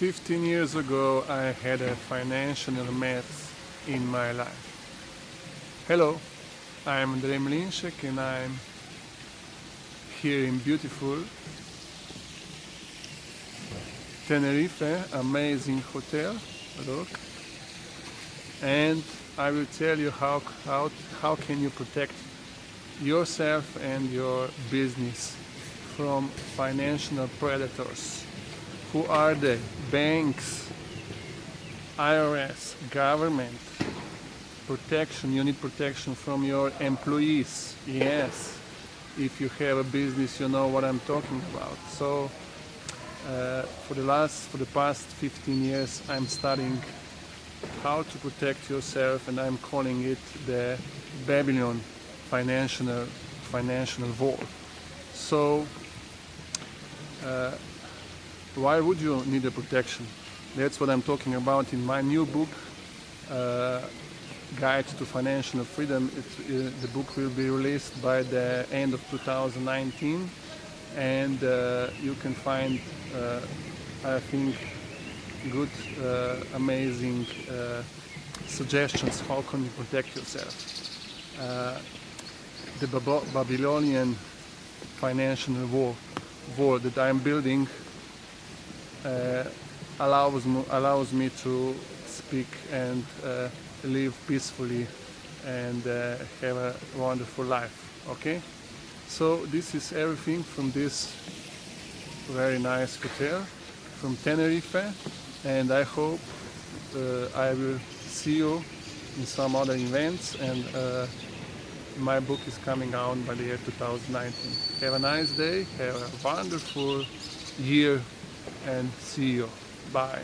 15 years ago, I had a financial mess in my life. Hello, I'm Andrej Mlinšek and I'm here in beautiful Tenerife, amazing hotel, look. And I will tell you how can you protect yourself and your business from financial predators. Who are they? Banks, IRS, government, protection. You need protection from your employees. Yes, if you have a business, you know what I'm talking about. So for the past 15 years, I'm studying how to protect yourself, and I'm calling it the Babylon financial wall. So why would you need a protection? That's what I'm talking about in my new book, Guide to Financial Freedom. The book will be released by the end of 2019, and you can find, I think, good, amazing suggestions how can you protect yourself. The Babylonian financial wall that I'm building allows me to speak and live peacefully and have a wonderful life. Okay, so this is everything from this very nice hotel from Tenerife, and I hope I will see you in some other events, and my book is coming out by the year 2019. Have a nice day, have a wonderful year, and see you. Bye.